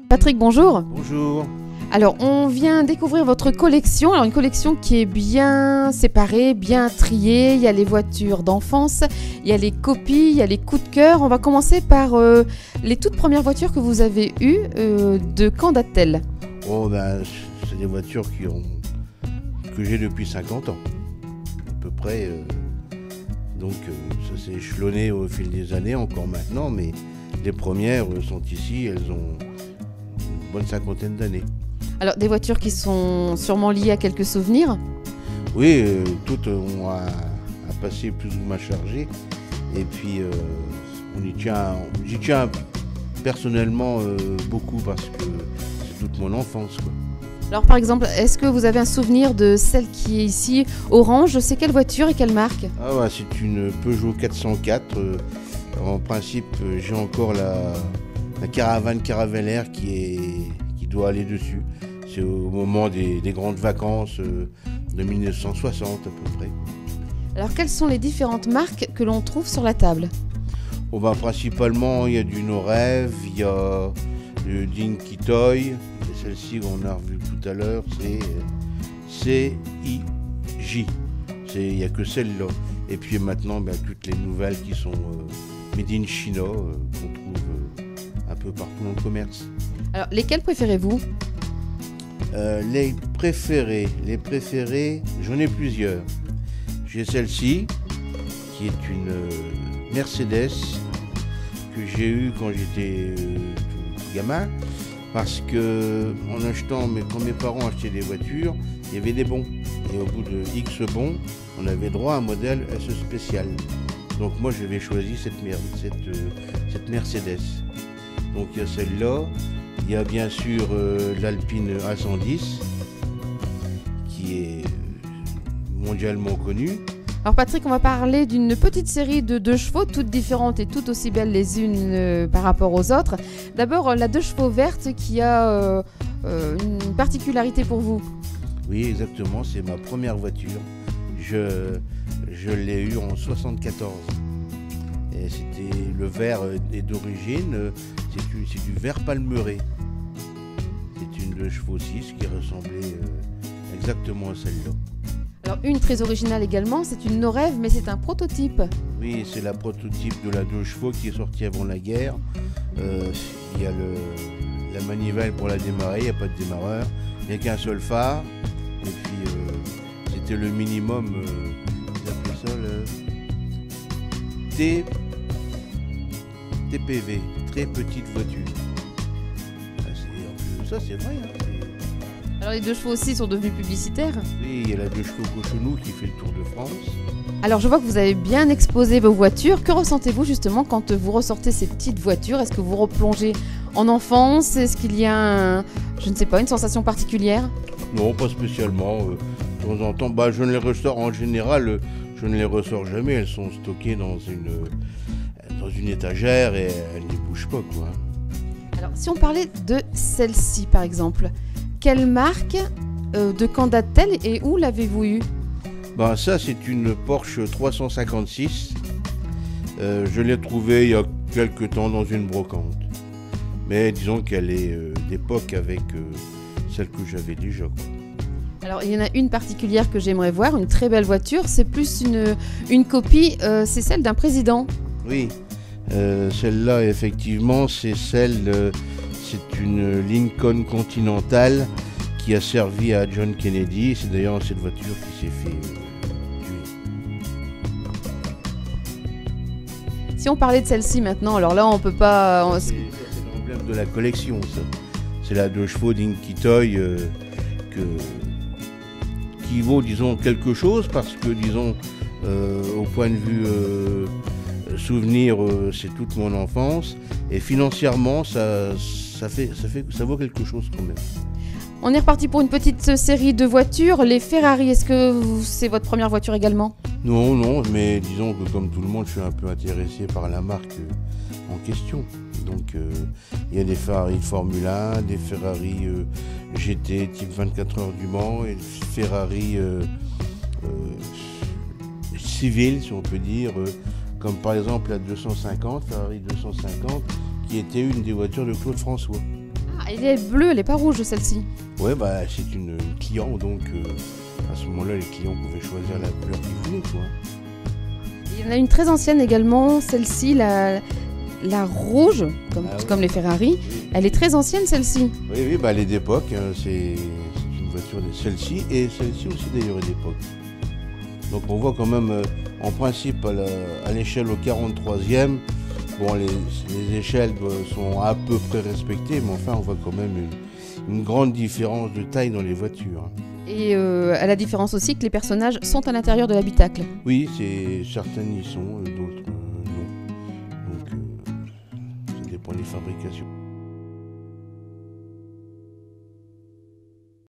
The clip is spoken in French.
Patrick, bonjour. Bonjour. Alors, on vient découvrir votre collection. Alors, une collection qui est bien séparée, bien triée. Il y a les voitures d'enfance, il y a les copies, il y a les coups de cœur. On va commencer par les toutes premières voitures que vous avez eues. De quand datent-elles? C'est des voitures que j'ai depuis 50 ans, à peu près. Ça s'est échelonné au fil des années, encore maintenant, mais les premières sont ici, elles ont une bonne cinquantaine d'années. Alors, des voitures qui sont sûrement liées à quelques souvenirs? Oui, toutes ont à passer plus ou moins chargées. Et puis, j'y tiens personnellement beaucoup parce que c'est toute mon enfance, quoi. Alors, par exemple, est-ce que vous avez un souvenir de celle qui est ici, orange? C'est quelle voiture et quelle marque? C'est une Peugeot 404. En principe, j'ai encore la caravane Caravelaire qui doit aller dessus. C'est au moment des grandes vacances de 1960 à peu près. Alors, quelles sont les différentes marques que l'on trouve sur la table? Principalement, il y a du No-Rêve, il y a le Dinky Toy, et celle-ci qu'on a revue tout à l'heure, c'est CIJ. Il n'y a que celle-là. Et puis maintenant, toutes les nouvelles qui sont Made in China, qu'on trouve un peu partout dans le commerce. Alors, lesquelles préférez-vous? Les préférés, j'en ai plusieurs. J'ai celle-ci, qui est une Mercedes que j'ai eue quand j'étais tout gamin, parce que quand mes parents achetaient des voitures, il y avait des bons. Et au bout de X bons, on avait droit à un modèle SE spécial. Donc moi j'avais choisi cette Mercedes. Donc il y a celle-là. Il y a bien sûr l'Alpine A110 qui est mondialement connue. Alors Patrick, on va parler d'une petite série de 2 chevaux, toutes différentes et toutes aussi belles les unes par rapport aux autres. D'abord la 2 chevaux verte qui a une particularité pour vous. Oui, exactement, c'est ma première voiture. Je l'ai eue en 74. Et c'était le vert est d'origine, c'est du vert palmeraie. C'est une 2 chevaux 6 qui ressemblait exactement à celle-là. Alors une très originale également, c'est une No-Rêve, mais c'est un prototype. Oui, c'est la prototype de la 2 chevaux qui est sortie avant la guerre. Il y a la manivelle pour la démarrer, il n'y a pas de démarreur, il n'y a qu'un seul phare. Et puis c'était le minimum, ils appelaient ça le TPV, très petite voiture. Ça c'est vrai. Alors les 2 chevaux aussi sont devenus publicitaires. Oui, il y a la 2 chevaux Cochonou qui fait le Tour de France. Alors je vois que vous avez bien exposé vos voitures. Que ressentez-vous justement quand vous ressortez ces petites voitures? Est-ce que vous replongez en enfance? Est-ce qu'il y a une sensation particulière? Non, pas spécialement. De temps en temps, je ne les ressors en général, je ne les ressors jamais. Elles sont stockées dans une étagère et elles ne bougent pas, quoi. Alors si on parlait de celle-ci par exemple, quelle marque, de quand date-t-elle et où l'avez-vous eue? Ça c'est une Porsche 356. Je l'ai trouvée il y a quelques temps dans une brocante. Mais disons qu'elle est d'époque avec celle que j'avais déjà, quoi. Alors il y en a une particulière que j'aimerais voir, une très belle voiture, c'est plus une copie, c'est celle d'un président. Oui, celle-là effectivement c'est une Lincoln Continental qui a servi à John Kennedy. C'est d'ailleurs cette voiture qui s'est fait tuer. Si on parlait de celle-ci maintenant, alors là on peut pas... C'est l'emblème de la collection, ça. C'est la 2 chevaux Dinky Toy qui vaut, disons, quelque chose parce que, disons, au point de vue souvenir, c'est toute mon enfance. Et financièrement, ça vaut quelque chose quand même. On est reparti pour une petite série de voitures. Les Ferrari, est-ce que c'est votre première voiture également? Non, mais disons que comme tout le monde, je suis un peu intéressé par la marque en question. Donc il y a des Ferrari Formule 1, des Ferrari GT type 24 heures du Mans et des Ferrari civils, si on peut dire, comme par exemple la 250, Ferrari 250, qui était une des voitures de Claude François. Ah, elle est bleue, elle n'est pas rouge celle-ci. Ouais, bah c'est une client, donc à ce moment-là, les clients pouvaient choisir la couleur qu'ils voulaient, quoi. Il y en a une très ancienne également, celle-ci, la rouge, comme les Ferrari. Oui. Elle est très ancienne celle-ci. Oui, bah elle est d'époque, hein, c'est une voiture de celle-ci, et celle-ci aussi d'ailleurs est d'époque. Donc on voit quand même, en principe, à l'échelle au 43e, bon, les échelles sont à peu près respectées, mais enfin on voit quand même une grande différence de taille dans les voitures. Et à la différence aussi que les personnages sont à l'intérieur de l'habitacle. Oui, certaines y sont, d'autres non. Donc ça dépend des fabrications.